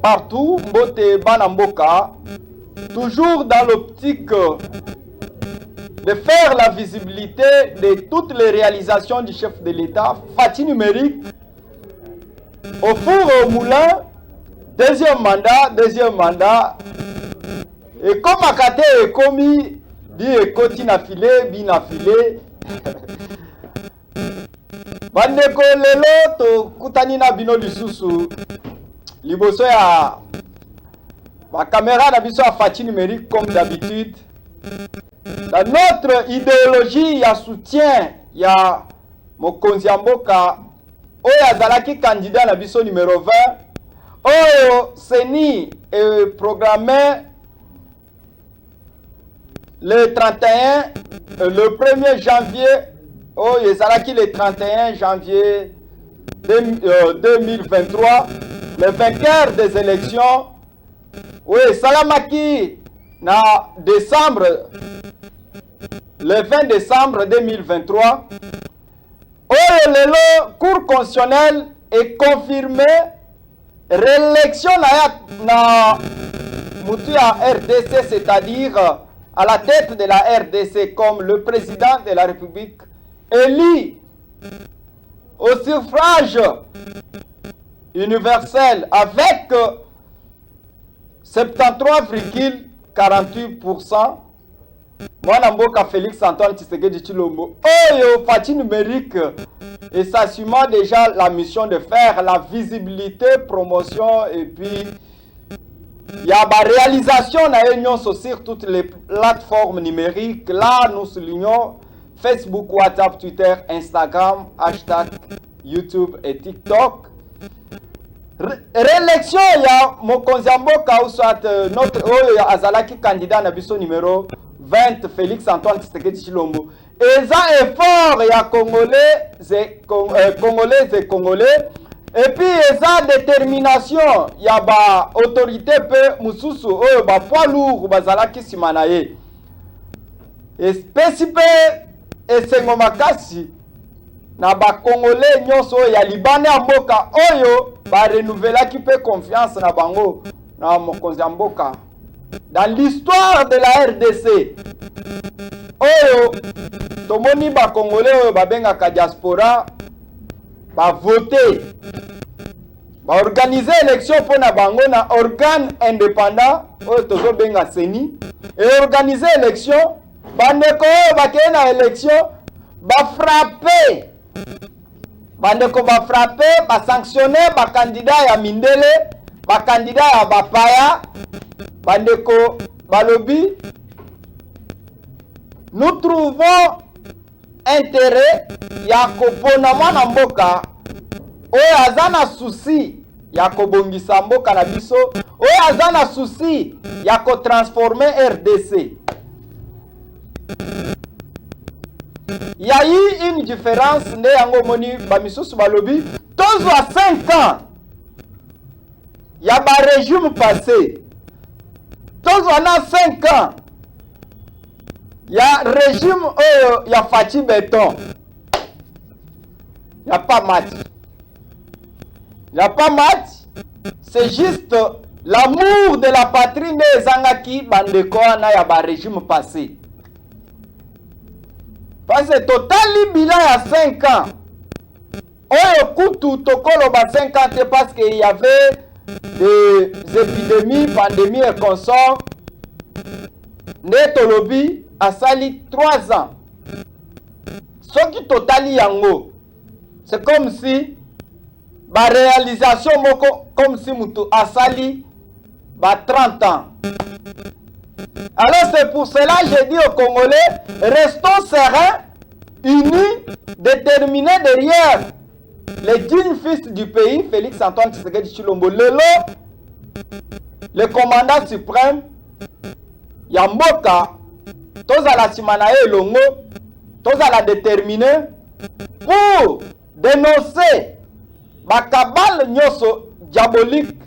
partout, Mbote Banamboka, toujours dans l'optique de faire la visibilité de toutes les réalisations du chef de l'État, Fati numérique, au four et au moulin, deuxième mandat, et comme Akate est commis, dit Ekoti na filé, bina filé. Bandeko lelo to kutani na bino lisusu liboso ya ma caméra na biso ya Fati numérique comme d'habitude. Dans notre idéologie ya soutien ya Mokonzi ya Mboka oyo azalaki candidat na biso numéro 20 oyo Seni programmé le 31 le 1er janvier oyo ezalaki le 31 janvier 2023 le vainqueur des élections oyo esalamaki na décembre le 20 décembre 2023 oyo lelo Cour constitutionnelle est confirmé réélection na mutu ya RDC, c'est-à-dire à la tête de la RDC comme le président de la République élu au suffrage universel avec 73,48%. Mwana Mboka Félix Antoine Tshisekedi Tshilombo oyo Fati numérique et s'assumant déjà la mission de faire la visibilité, promotion et puis il y a la réalisation na union sur toutes les plateformes numériques. Là nous soulignons Facebook, WhatsApp, Twitter, Instagram, hashtag YouTube et TikTok. Réélection ya Mokonzi ya Mboka ou soit notre oyo azalaki candidat na biso numéro 20 Félix Antoine Tshisekedi Tshilombo. Eza effort ya Congolais et Congolais. Et puis eza détermination ya ba autorité pe mususu oyo ba poids lourd bazalaki simana ye. Espèce pe esengo makasi na ba Congolais nyonso ya Libanais ya Mboka oyo ba renouvelaki pe confiance na bango na Mokonzi ya Mboka. Dans l'histoire de la RDC, oyo tomoni ba Congolais oyo babengaka diaspora ba voter, ba organiser élection pour na bango na organe indépendant oyo tozo benga Seni et organiser élection bandeko oyo bakeye na élection ba frapper bandeko ba frapper ba sanctionner ba candidat ya mindele ba candidat ya bapaya bandeko balobi. Nous trouvons intérêt ya kopona mwana mboka oyo aza na souci ya kobongisa mboka na biso oyo aza na souci ya kotransformer RDC. Il y a eu une différence nde yango moni bamisusu balobi tozwa 5 ans ya ba régime passé tozwa na 5 ans ya régime oyo ya Fati Béton. Il n'y a pas match. Il n'y a pas match. C'est juste l'amour de la patrie de Zangaki bandeko na ya ba régime passé. Parce que total bilan ya 5 ans. Oyo kutu tokolo ba 5 ans parce qu'il y avait des épidémies, pandémies et consorts. Netolobi a sali 3 ans. Ce qui totali yango, c'est comme si ba réalisation moko comme si mutu a sali ba 30 ans. Alors c'est pour cela que je dis aux Congolais, restons sereins, unis, déterminés derrière les dignes fils du pays, Félix Antoine Tshisekedi Tshilombo. Lelo, le commandant suprême, Yamboka, tozala simana elongo, tozala déterminé pour dénoncer ba kabale nyoso diabolique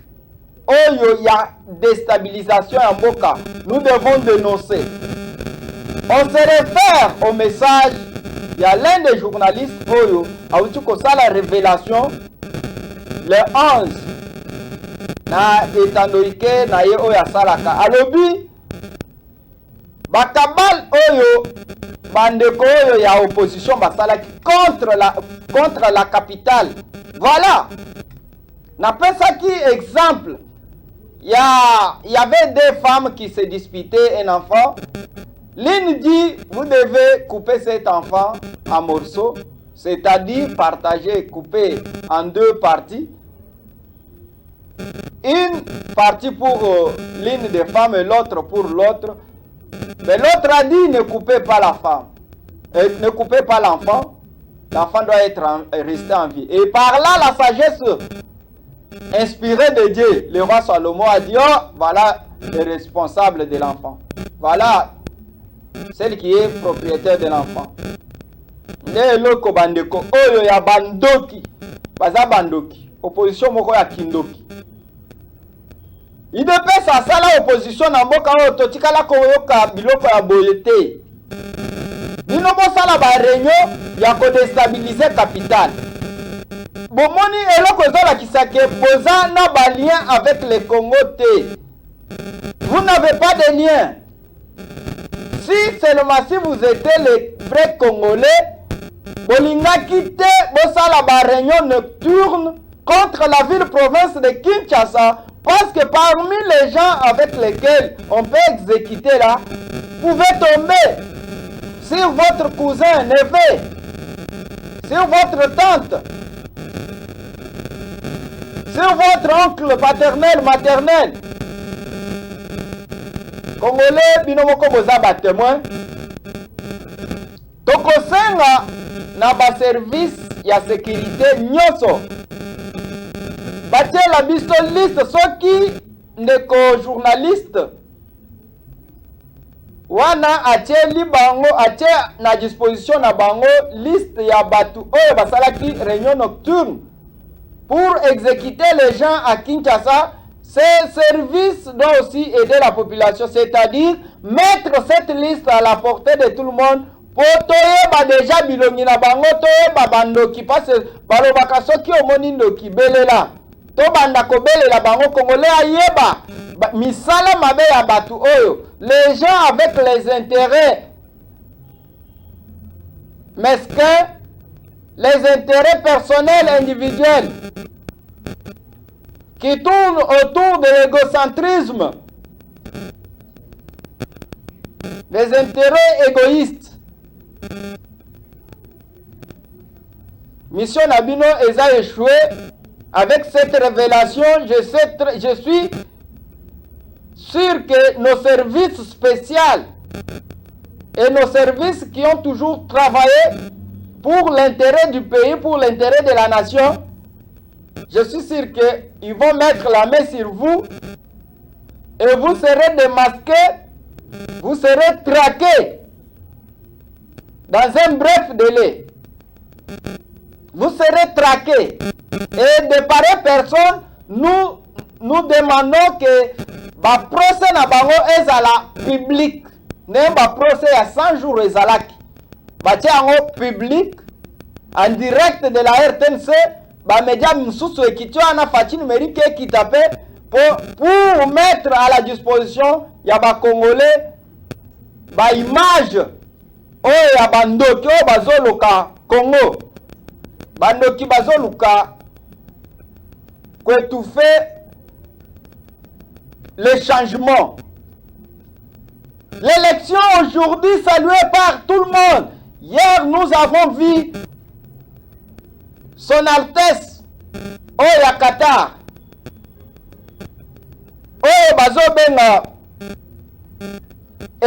oyo ya déstabilisation ya mboka. Nous devons dénoncer. On se réfère au message. Il y a l'un des journalistes oyo a eu la révélation le 11 na etandoike na ye oyo asalaka alobi bakabal oyo bandeko oyo ya opposition basalaki contre la capitale. Voilà, napesaki exemple. Il y avait deux femmes qui se disputaient un enfant. L'une dit, vous devez couper cet enfant en morceaux, c'est-à-dire partager, couper en deux parties. Une partie pour l'une des femmes et l'autre pour l'autre. Mais l'autre a dit, ne coupez pas la femme, ne coupez pas l'enfant. L'enfant doit être resté en vie. Et par là, la sagesse inspirée de Dieu, le roi Salomon a dit, oh, voilà le responsable de l'enfant. Voilà celle qui est propriétaire de l'enfant. Neloko bandeko oyo ya bandoki baza bandoki opposition moko ya kindoki idepesa asala opposition na mboka oyo totikala koyoka biloko ya boyete bino bosala ba réunion ya kodestabiliser capitale bomoni eloko ezolakisa ke boza na ba lien avec le Congo te. Vous n'avez pas de lien. Si seulement si vous étiez les vrais Congolais, bolinga quitté bosala ba réunion nocturne contre la ville-province de Kinshasa, parce que parmi les gens avec lesquels on peut exécuter là, vous pouvez tomber sur votre cousin, neveu, sur votre tante, sur votre oncle paternel, maternel. Congolais, binomoko boza ba témoin. Tokosenga na ba service ya sécurité nyoso. Batie la biso liste soki ndeko journaliste wana atie libango atie na disposition na bango liste ya batu oyo basalaki réunion nocturne pour exécuter les gens à Kinshasa. Ces services doivent aussi aider la population, c'est-à-dire mettre cette liste à la portée de tout le monde pour toyeba déjà bilongi na bango toyeba bandoki parce que balobaka soki omoni ndoki belela to banda ko belela bango Congolais ayeba misala mabe ya batu oyo les gens avec les intérêts mesquins, les intérêts personnels individuels qui tournent autour de l'égocentrisme, les intérêts égoïstes. Mission Nabino a échoué. Avec cette révélation, je suis sûr que nos services spéciaux et nos services qui ont toujours travaillé pour l'intérêt du pays, pour l'intérêt de la nation, je suis sûr qu'ils vont mettre la main sur vous et vous serez démasqués, vous serez traqués dans un bref délai. Vous serez traqués. Et de pareilles personnes, nous demandons que le procès na bango ezala public. Ne ba procès à 100 jours ezalaki. Batia yango public en direct de la RTNC. Ba média msusu ekitwa na fachi numérique qui tape pour mettre à la disposition ya ba Congolais ba image oyo ya bandoki oyo bazoluka Congo. Bandoki bazoluka étouffer les changements. L'élection aujourd'hui saluée par tout le monde. Hier, nous avons vu Son Altesse Oya Qatar. Oya Bazobenga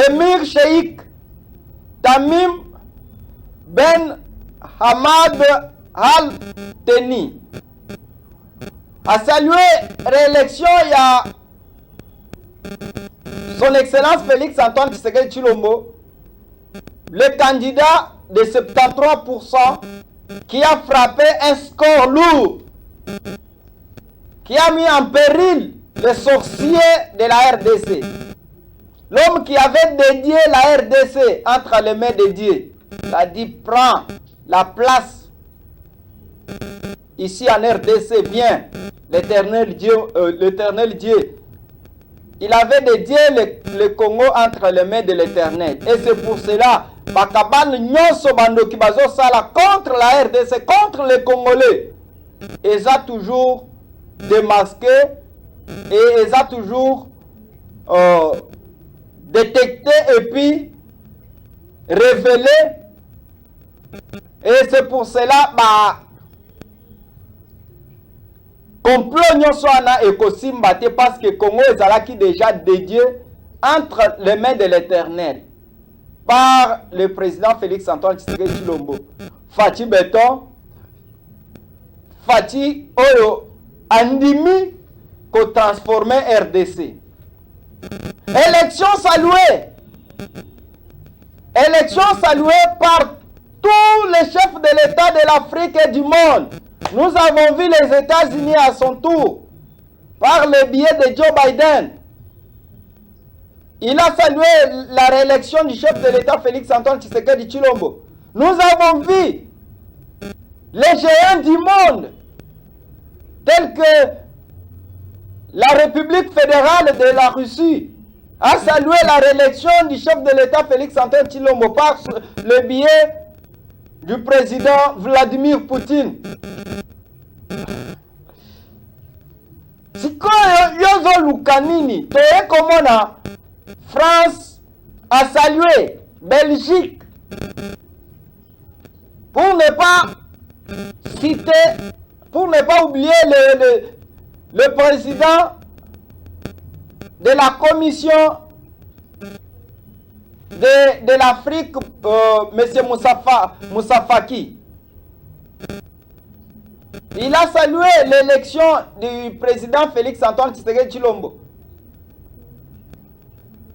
Émir Sheikh Tamim Ben Hamad Al Thani a salué réélection. Il y a son Excellence Félix Antoine Tshisekedi Tshilombo, le candidat de 73% qui a frappé un score lourd, qui a mis en péril les sorciers de la RDC. L'homme qui avait dédié la RDC entre les mains de Dieu, a dit prends la place ici en RDC, viens. l'éternel Dieu, il avait dédié le Congo entre les mains de l'Éternel. Et c'est pour cela, Bakabal Nyonso Bandoki Bazo Sala contre la RDC, contre les Congolais. Ils ont toujours démasqué et ils ont toujours détecté et puis révélé. Et c'est pour cela, complot nyonso ana ekosimba te parce que Congo ezalaki déjà dédié entre les mains de l'Éternel par le président Félix Antoine Tshisekedi Tshilombo. Fati Beton, Fati Oyo andimi ko transformer RDC. Élection saluée. Élection saluée par tous les chefs de l'État de l'Afrique et du monde. Nous avons vu les États-Unis à son tour, par le biais de Joe Biden. Il a salué la réélection du chef de l'État Félix Antoine Tshisekedi Tshilombo. Nous avons vu les géants du monde, tels que la République fédérale de la Russie, a salué la réélection du chef de l'État Félix Antoine Tshilombo par le biais du président Vladimir Poutine. Sikoyo yozo lukanini toye komona France a salué Belgique pour ne pas citer, pour ne pas oublier le président de la commission de l'Afrique, M. Moussa Faki. Il a salué l'élection du président Félix Antoine Tshisekedi Tshilombo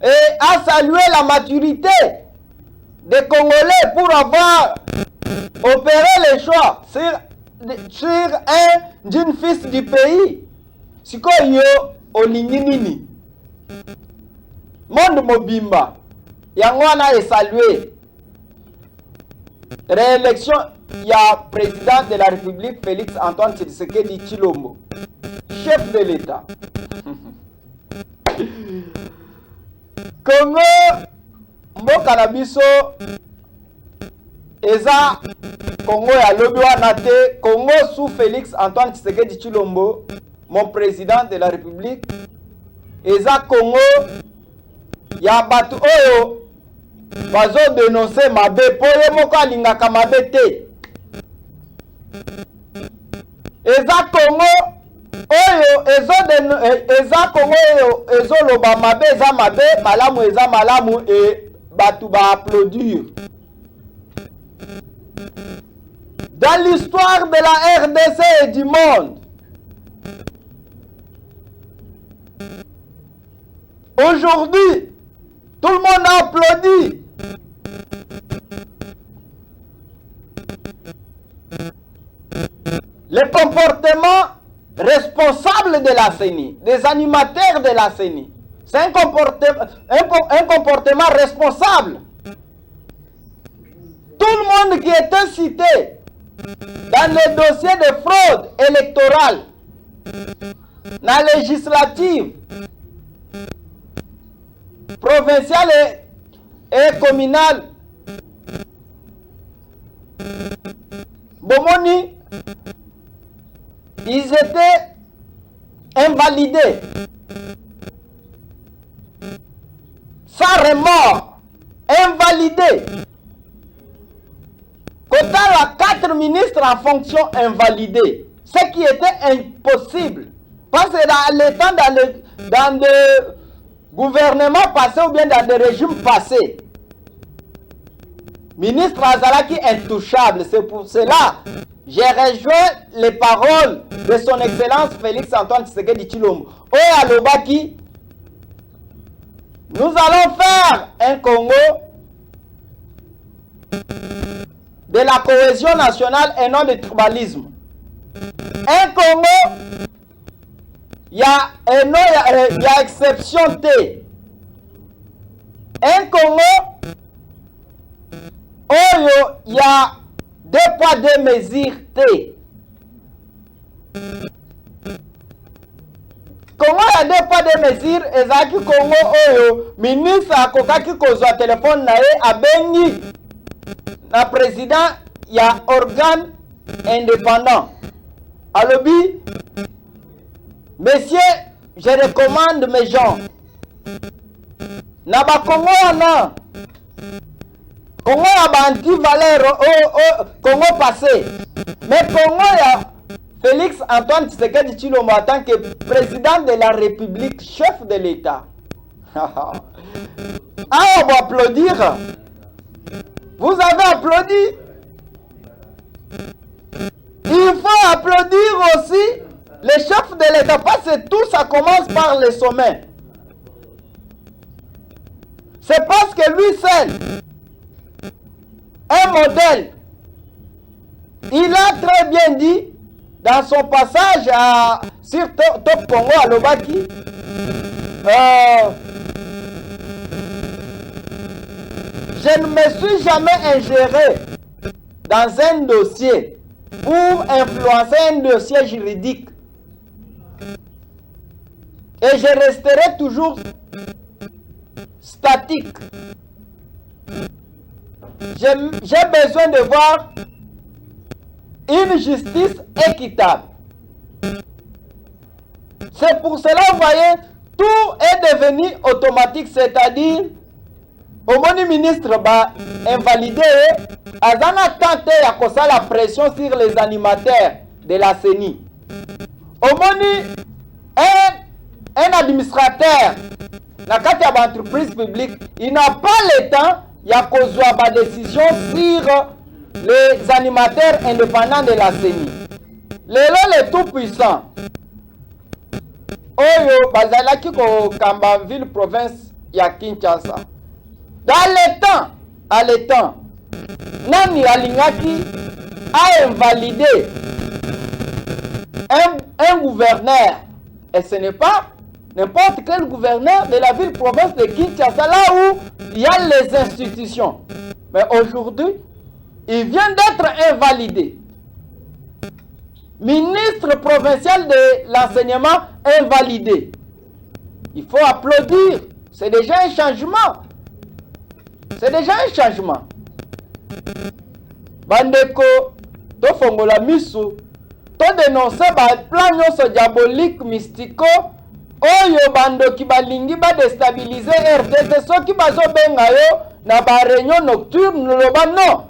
et a salué la maturité des Congolais pour avoir opéré les choix sur un jeune fils du pays. Sikoyo olinginini monde mobimba yangwana est salué réélection. Il y a président de la République Félix Antoine Tshisekedi Tshilombo, chef de l'État. Congo mboka na biso eza Congo ya lobi wana te. Congo sous Félix Antoine Tshisekedi Tshilombo, mon président de la République, eza Congo ya batu oyo bazo dénoncer mabe po ye moko alingaka mabe te. Eza Congo oyo eza Congo oyo ezoloba mabe eza mabe, malamu eza malamu et batu ba applaudir. Dans l'histoire de la RDC et du monde, aujourd'hui, tout le monde a applaudi. Le comportement responsable de la CENI, des animateurs de la CENI, c'est un comportement responsable. Tout le monde qui était cité dans les dossiers de fraude électorale, dans la législative, provinciale et communale, Bomoni, ils étaient invalidés, sans remords, invalidés. Kotala 4 ministres en fonction invalidés, ce qui était impossible. Parce que dans le temps, dans des gouvernements passés ou bien dans des régimes passés, ministre Azalaki intouchable. C'est pour cela j'ai rejoint les paroles de son Excellence Félix Antoine Tshisekedi Tshilombo. Oya Lobaki, nous allons faire un Congo de la cohésion nationale et non du tribalisme. Un Congo, il y a exception T. Un Congo, il y a 2 poids 2 mesures T. ya deux poids deux mesures ezalaki Congo oyo ministre akokaki kozwa telefone na ye abengi na président ya organe indépendant alobi messieurs je recommande mes gens na ba Congo wana Congo ya ba anti-valeur Congo passé mais Congo ya Félix Antoine Tshisekedi Tshilombo en tant que président de la République, chef de l'État. Ah, on va applaudir. Vous avez applaudi. Il faut applaudir aussi les chefs de l'État parce que tout ça commence par le sommet. C'est parce que lui seul, un modèle, il a très bien dit dans son passage sur Top Congo à Lobaki, je ne me suis jamais ingéré dans un dossier pour influencer un dossier juridique. Et je resterai toujours statique. J'ai besoin de voir une justice équitable. C'est pour cela, vous voyez, tout est devenu automatique, c'est-à-dire, au moment ministre va invalider, Azana tente à cause la pression sur les animateurs de la CENI. Au moment un administrateur, dans une entreprise publique, il n'a pas le temps, il y a cause la décision sur les animateurs indépendants de la CENI. Les tout-puissants. Oyo, bazalaki ko Kamba ville province ya Kinshasa. À l'étang, Nani Alingaki a invalidé un gouverneur. Et ce n'est pas n'importe quel gouverneur de la ville province de Kinshasa, là où il y a les institutions. Mais aujourd'hui, il vient d'être invalidé. Ministre provincial de l'enseignement invalidé. Il faut applaudir. C'est déjà un changement. C'est déjà un changement. Bandeko, to fongola misu, to dénoncer ba plan nyonso diabolique mystico, oyo bandoki balingi ba déstabiliser RDC soki bazo benga yo na ba réunion nocturne loba non.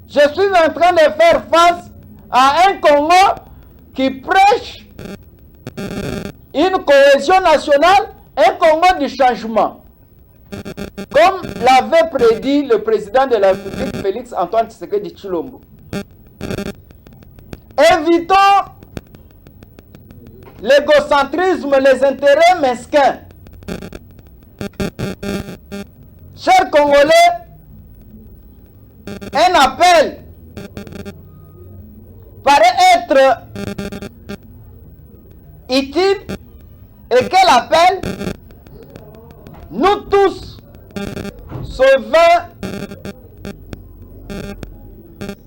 Je suis en train de faire face à un Congo qui prêche une cohésion nationale, un Congo du changement. Comme l'avait prédit le président de la République, Félix Antoine Tshisekedi Tshilombo. Évitons l'égocentrisme, les intérêts mesquins. Chers Congolais, un appel paraît être utile. Et quel appel? Nous tous, ce 20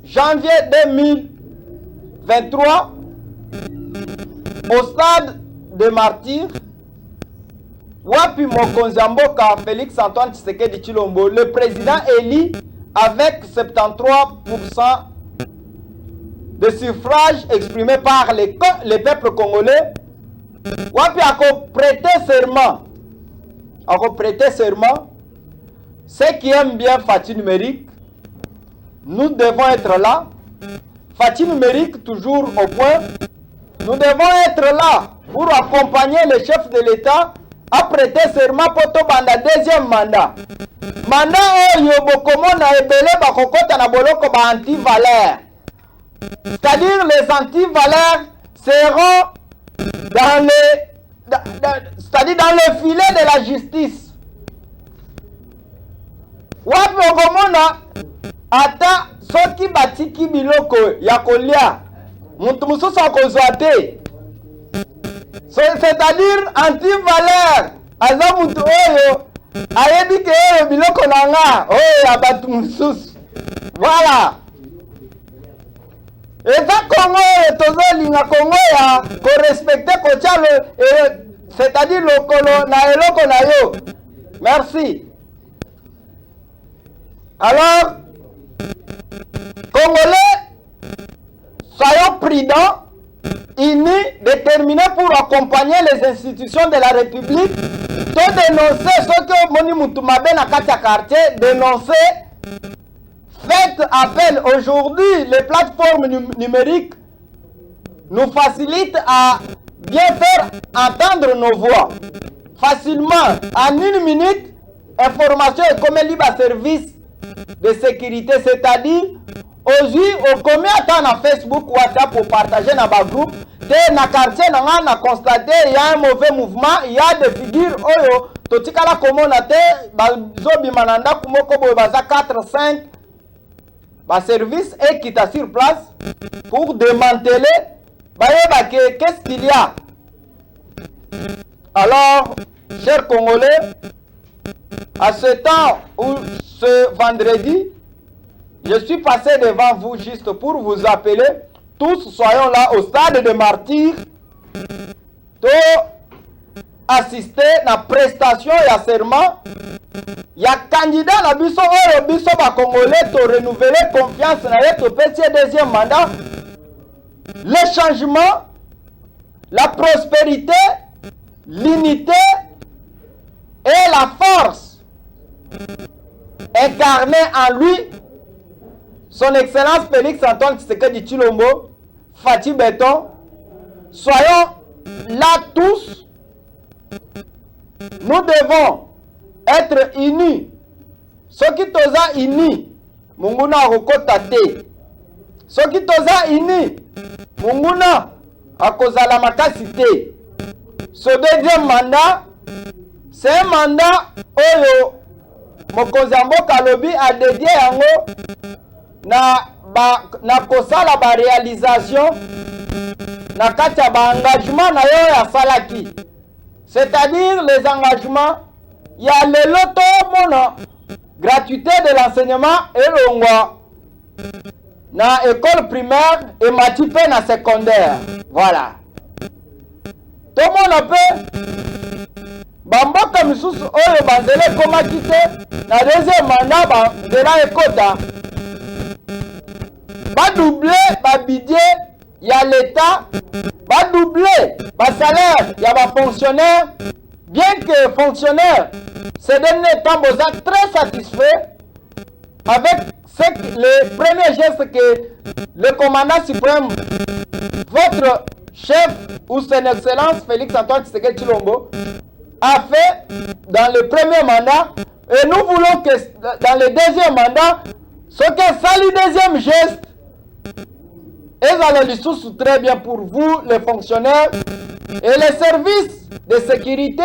janvier 2023, au stade de martyrs, Wapi Mokonzi Mboka Félix Antoine Tshisekedi Tshilombo, le président élu avec 73% de suffrages exprimés par les peuples congolais, Wapi a prêté serment. A prêté serment. Ceux qui aiment bien Fati numérique, nous devons être là. Fati numérique toujours au point. Nous devons être là pour accompagner le chef de l'État à prêter serment pour tout banda deuxième mandat. Mandat oyo bokomona ebele bakokota na boloko ba anti-valeurs. C'est-à-dire les anti-valeurs seront dans c'est-à-dire dans le filet de la justice. Wapi bokomona ata soki batiki biloko ya kolia mutu mususu akozwa te. C'est-à-dire anti-valeur aza mutu oyo ayebi ke oyo biloko nanga oyo ya batu mususu. Voilà. Eza Congo tozolinga Congo ya ko respecter ko tchalo c'est-à-dire lokolo na eloko na yo. Merci. Alors, Congolais, soyons prudents, unis, déterminés pour accompagner les institutions de la République, de dénoncer ce que Moni Moutumabe na Katia quartier, dénoncer. Faites appel aujourd'hui, les plateformes numériques nous facilitent à bien faire entendre nos voix. Facilement, en 1 minute, information est comme libre service de sécurité, c'est-à-dire, aujourd'hui, au combien de temps dans Facebook, WhatsApp pour partager dans le groupe, dans le quartier, on a constaté qu'il y a un mauvais mouvement, il y a des figures, totikala komonate, zobi mananda, kumoko baza 4, 5, service et qui est sur place pour démanteler. Qu'est-ce qu'il y a? Alors, chers Congolais, à ce temps où ce vendredi, je suis passé devant vous juste pour vous appeler. Tous soyons là au stade de martyrs pour assister à la prestation et à serment. Il y a candidat na biso oyo biso ba Congolais to renouveler confiance na yeto petit deuxième mandat. Le changement, la prospérité, l'unité et la force incarnée en lui, son Excellence Félix Antoine Tshisekedi Tshilombo, Fati Beton. Soyons là tous. Nous devons être unis. Ceux qui sont unis, Munguna Rokota te. Ceux qui sont unis, Munguna Akozala Makasi te. Ce deuxième mandat, c'est un mandat Oyo Mokonzi Mboka Lobi a dédié yango na kosala ba réalisation na kati ya ba engagement na yo ya salaki. C'est-à-dire les engagements, il y a le loto mona gratuité de l'enseignement et longwa na école primaire et matipé na secondaire. Voilà. Tout le monde peut bamboka misusu oyo banzele komaki te na deuxième mandat bandela ekota badoubler babidie ya l'État, badoubler basalaire ya bafonctionnaire, bien que fonctionnaire ces derniers temps vous êtes très satisfait avec les premiers gestes que le commandant suprême, votre chef ou son excellence Félix Antoine Tshisekedi Tshilombo a fait dans le premier mandat, et nous voulons que dans le deuxième mandat, ce que ça le deuxième geste, et ça le sous très bien pour vous, les fonctionnaires et les services de sécurité.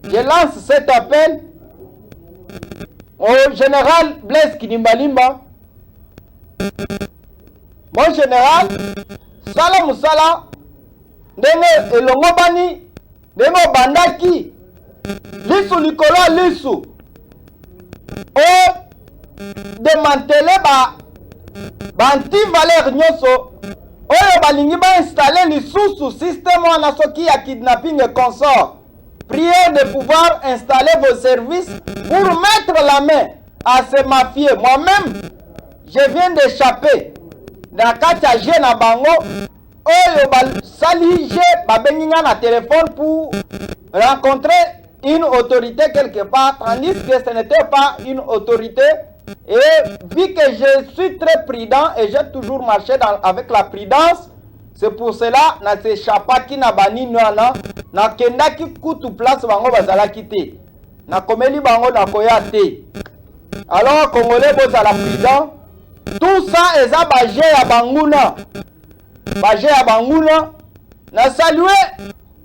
Je lance cet appel au général Blaise Kinimbalimba. Mon général, Sala Moussala, Ndenge Elongobani, Ndenge Bandaki, Lisu Likolo Lisu, démanteler anti-valeur nyoso, balingi installer lisusu système wana soki ya kidnapping et consort. Priez de pouvoir installer vos services pour mettre la main à ces mafieux. Moi-même, je viens d'échapper dans Katia G na bango. Sali G babenginga na téléphone pour rencontrer une autorité quelque part, tandis que ce n'était pas une autorité. Et vu que je suis très prudent et j'ai toujours marché avec la prudence, c'est pour cela na s'échappaki na bani nwana na kendaki kutu place bango bazala kité na komeli bango na koya te. Alors Congolais bozala prudent, tout ça eza baje ya banguna, baje ya banguna. Na saluer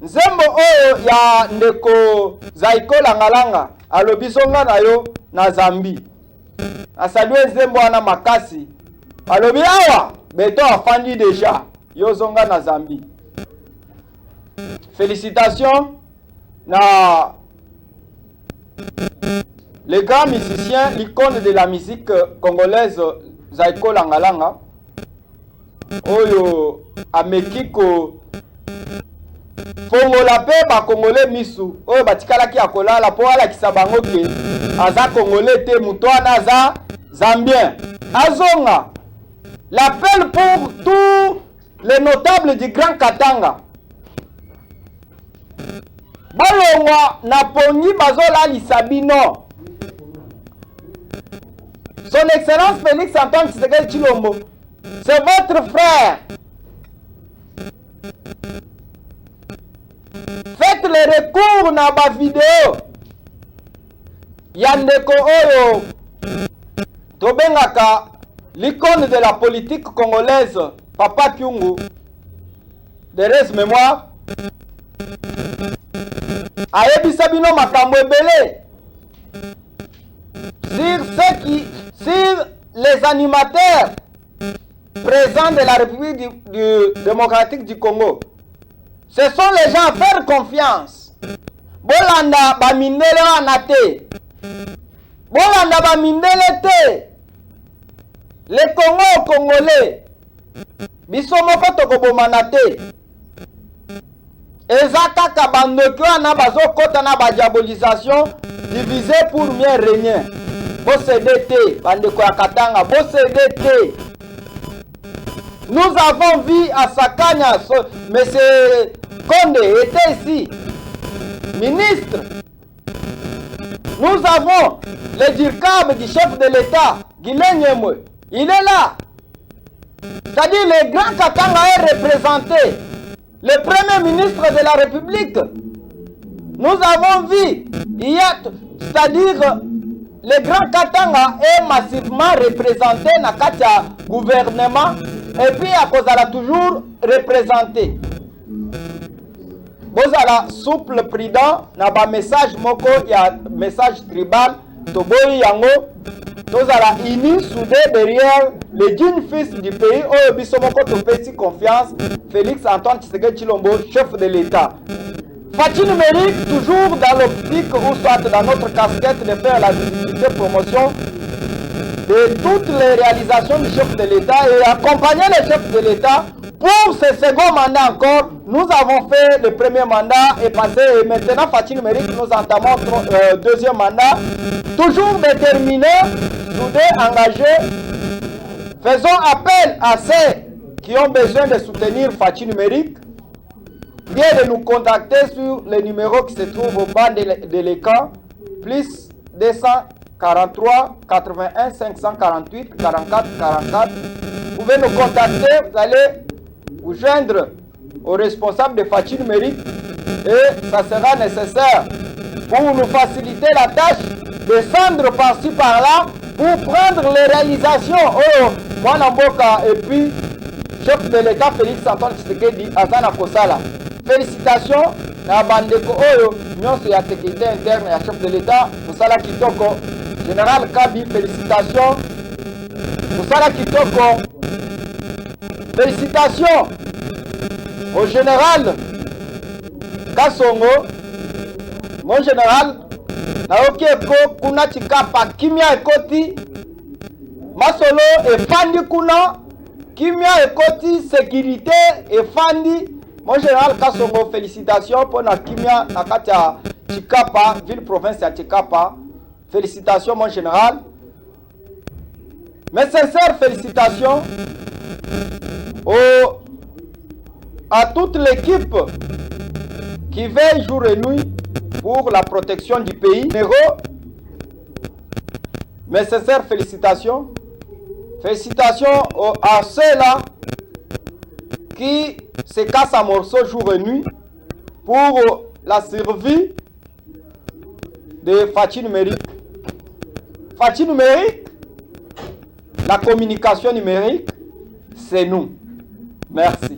nzembo oyo ya ndeko Zaiko Langalanga alobi songa na yo na Zambie. A saluer nzembo wana makasi alobi awa beto afandi déjà yo zonga na Zambie. Félicitations na le grand musicien, l'icône de la musique congolaise Zaiko Langalanga oyo amekiko fongola pe ba Congolais misu oyo batikala ki akolala po ala kisabango ke aza Congolais te mutwana aza Zambien azonga. L'appel pour tous les notables du Grand Katanga. Bolongwa na pongi bazola lisabino. Son Excellence Félix Antoine Tshisekedi Tshilombo, c'est votre frère. Faites les recours na ba vidéo. Yandeko oyo tobengaka l'icône de la politique congolaise, Papa Kyungu, de reste mémoire, ayebisa bino makambo ebele sur les animateurs présents de la République démocratique du Congo. Ce sont les gens à faire confiance. Bolanda bamindele anate. Bolanda bamindele te. Les Congolais, biso moko tokobomana te. Ezaka kabandoko na bazokota na ba diabolisation divisé pour mieux régner. Posséder te, bandeko ya Katanga, posséder te. Nous avons vu à Sakanya, monsieur Konde était ici, ministre. Nous avons le dirkab du chef de l'État, Guilain Nyemwe. Il est là. C'est-à-dire le Grand Katanga est représenté. Le Premier ministre de la République. Nous avons vu. C'est-à-dire le Grand Katanga est massivement représenté dans le gouvernement. Et puis à cause de la toujours représenté. Vous avez souple prudent. Dans le message moko, il y a message tribal. Toboyi yango. Tous à la unis soudés derrière le digne fils du pays, Oyo Bisomoko Topesi confiance, Félix Antoine Tshisekedi Tshilombo, chef de l'État. Fachi numérique, toujours dans l'optique ou soit dans notre casquette de faire la visibilité promotion de toutes les réalisations du chef de l'État et accompagner le chef de l'État pour ce second mandat encore. Nous avons fait le premier mandat et passé et maintenant Fachi numérique, nous entamons deuxième mandat. Toujours déterminés, soudés, engagés. Faisons appel à ceux qui ont besoin de soutenir Fachi numérique. Bien de nous contacter sur le numéro qui se trouve au bas de l'écran, plus 243 81 548 44 44. Vous pouvez nous contacter, vous allez vous joindre au responsable de Fachi numérique et ça sera nécessaire pour nous faciliter la tâche, descendre par-ci par-là pour prendre les réalisations. Oh, Mwanamboka et puis chef de l'État Félix Antoine Tshisekedi Azana Kosala. Félicitations à Bandeko Oyo, nyonso ya sécurité interne et chef de l'État, Moussala Kitoko, Général Kabi, félicitations. Moussala Kitoko, félicitations au Général Kasongo, mon général, Naoki Eko, Kuna Chikapa, Kimia Ekoti, Masolo et Fandi Kuna, Kimia Ekoti, sécurité et Fandi. Mon général Kasongo, félicitations pour la Kimia Nakatia Chikapa, ville-province à Chikapa. Félicitations, mon général. Mes sincères félicitations à toute l'équipe qui veille jour et nuit pour la protection du pays. Mes sincères félicitations. Félicitations à ceux-là qui se cassent à morceaux jour et nuit pour la survie de Fachi numérique. Fachi numérique, la communication numérique, c'est nous. Merci.